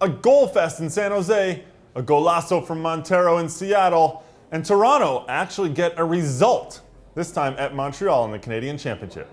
a goal fest in San Jose, a golazo from Montero in Seattle, and Toronto actually get a result, this time at Montreal in the Canadian Championship.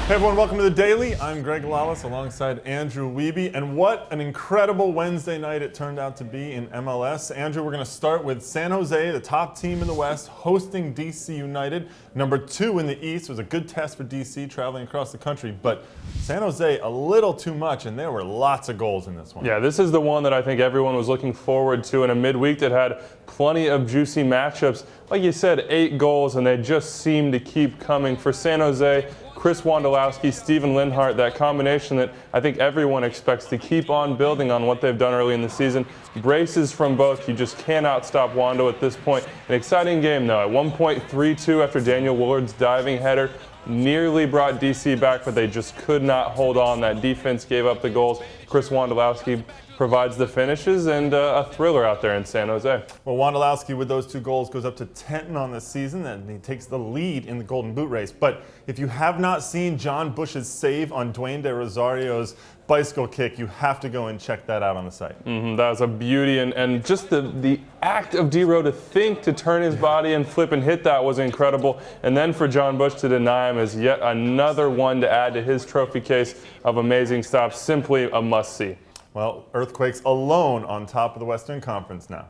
Hey everyone, welcome to The Daily. I'm Greg Lalas alongside Andrew Wiebe, and what an incredible Wednesday night it turned out to be in MLS. Andrew, we're going to start with San Jose, the top team in the West, hosting DC United. Number 2 in the East. It was a good test for DC traveling across the country, but San Jose a little too much, and there were lots of goals in this one. Yeah, this is the one that I think everyone was looking forward to in a midweek that had plenty of juicy matchups. Like you said, 8 goals, and they just seem to keep coming. For San Jose, Chris Wondolowski, Steven Linhart, that combination that I think everyone expects to keep on building on what they've done early in the season. Braces from both. You just cannot stop Wondo at this point. An exciting game, though. At 1.32 after Daniel Willard's diving header nearly brought DC back, but they just could not hold on. That defense gave up the goals. Chris Wondolowski provides the finishes, and a thriller out there in San Jose. Well, Wondolowski with those 2 goals goes up to 10 on the season, and he takes the lead in the Golden Boot race. But if you have not seen John Bush's save on Dwayne De Rosario's bicycle kick, you have to go and check that out on the site. That was a beauty, and just the act of D-Ro to think to turn his body and flip and hit that was incredible. And then for John Bush to deny him is yet another one to add to his trophy case of amazing stops. Simply a must-see. Well, Earthquakes alone on top of the Western Conference now.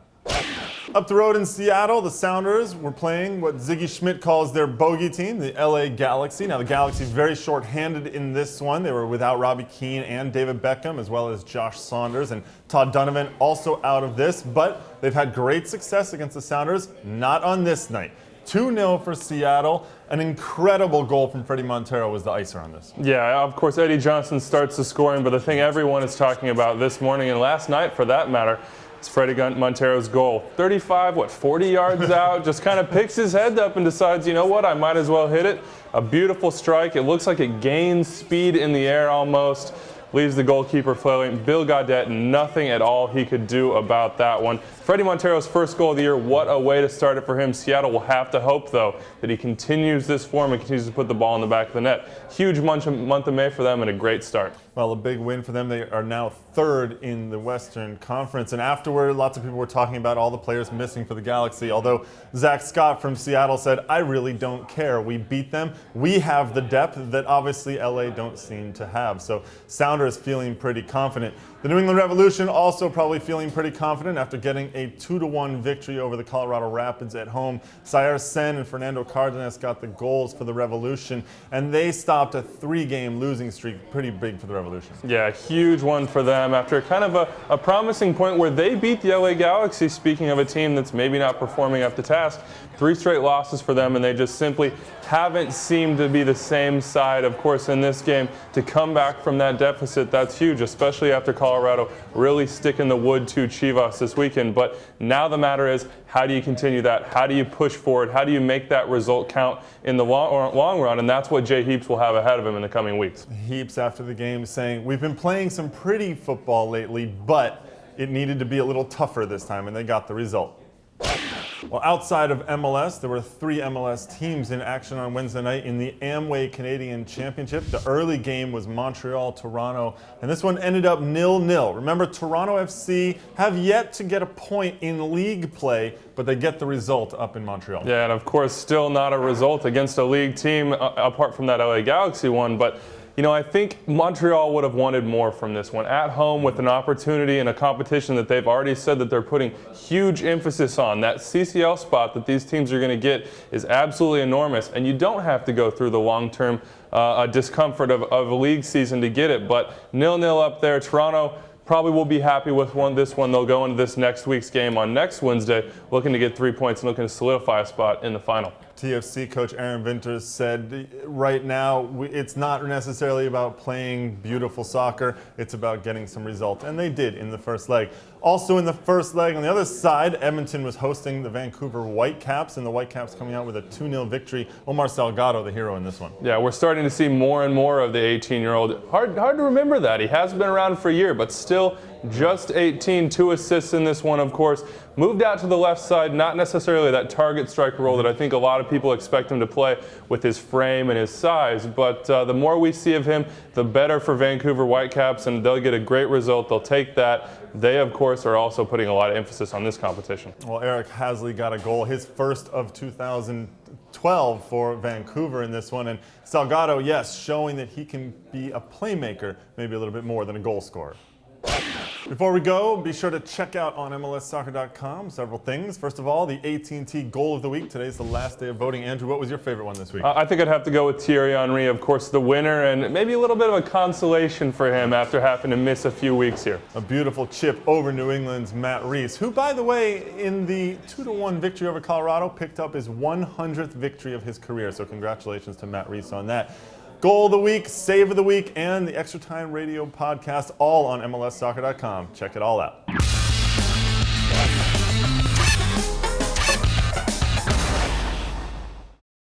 Up the road in Seattle, the Sounders were playing what Ziggy Schmidt calls their bogey team, the LA Galaxy. Now, the Galaxy very short-handed in this one. They were without Robbie Keane and David Beckham, as well as Josh Saunders, and Todd Donovan also out of this. But they've had great success against the Sounders, not on this night. 2-0 for Seattle. An incredible goal from Fredy Montero was the icer on this. Yeah, of course, Eddie Johnson starts the scoring, but the thing everyone is talking about this morning and last night, for that matter, is Fredy Montero's goal. 40 yards out, just kind of picks his head up and decides, you know what, I might as well hit it. A beautiful strike. It looks like it gains speed in the air almost. Leaves the goalkeeper flailing. Bill Gaudette, nothing at all he could do about that one. Fredy Montero's first goal of the year, what a way to start it for him. Seattle will have to hope, though, that he continues this form and continues to put the ball in the back of the net. Huge month of May for them and a great start. Well, a big win for them. They are now 3rd in the Western Conference. And afterward, lots of people were talking about all the players missing for the Galaxy. Although Zach Scott from Seattle said, I really don't care. We beat them. We have the depth that obviously LA don't seem to have. So Sounders feeling pretty confident. The New England Revolution also probably feeling pretty confident after getting a 2-1 victory over the Colorado Rapids at home. Sayer Sen and Fernando Cardenas got the goals for the Revolution, and they stopped a 3-game losing streak. Pretty big for the Revolution. Yeah, huge one for them after kind of a promising point where they beat the LA Galaxy, speaking of a team that's maybe not performing up to task. 3 straight losses for them, and they just simply haven't seemed to be the same side. Of course, in this game, to come back from that deficit, that's huge, especially after Colorado really sticking the wood to Chivas this weekend. But now the matter is, how do you continue that? How do you push forward? How do you make that result count in the long run? And that's what Jay Heaps will have ahead of him in the coming weeks. Heaps after the game saying, we've been playing some pretty football lately, but it needed to be a little tougher this time, and they got the result. Well, outside of MLS, there were 3 MLS teams in action on Wednesday night in the Amway Canadian Championship. The early game was Montreal-Toronto, and this one ended up 0-0. Remember, Toronto FC have yet to get a point in league play, but they get the result up in Montreal. Yeah, and of course, still not a result against a league team apart from that LA Galaxy one, but you know, I think Montreal would have wanted more from this one. At home with an opportunity and a competition that they've already said that they're putting huge emphasis on. That CCL spot that these teams are going to get is absolutely enormous, and you don't have to go through the long-term discomfort of a league season to get it. But 0-0 up there. Toronto probably will be happy with this one. They'll go into this next week's game on next Wednesday looking to get 3 points and looking to solidify a spot in the final. TFC coach Aaron Winters said right now it's not necessarily about playing beautiful soccer, it's about getting some results. And they did in the first leg. Also in the first leg, on the other side, Edmonton was hosting the Vancouver Whitecaps, and the Whitecaps coming out with a 2-0 victory. Omar Salgado, the hero in this one. Yeah, we're starting to see more and more of the 18-year-old. Hard to remember that. He has been around for a year, but still just 18, 2 assists in this one, of course. Moved out to the left side, not necessarily that target striker role that I think a lot of people expect him to play with his frame and his size. But the more we see of him, the better for Vancouver Whitecaps, and they'll get a great result. They'll take that. They, of course, are also putting a lot of emphasis on this competition. Well, Eric Hasley got a goal, his first of 2012 for Vancouver in this one. And Salgado, yes, showing that he can be a playmaker, maybe a little bit more than a goal scorer. Before we go, be sure to check out on MLSsoccer.com several things. First of all, the AT&T Goal of the Week. Today's the last day of voting. Andrew, what was your favorite one this week? I think I'd have to go with Thierry Henry, of course, the winner, and maybe a little bit of a consolation for him after having to miss a few weeks here. A beautiful chip over New England's Matt Reese, who, by the way, in the 2-1 victory over Colorado, picked up his 100th victory of his career. So congratulations to Matt Reese on that. Goal of the Week, Save of the Week, and the Extra Time Radio podcast, all on MLSsoccer.com. Check it all out.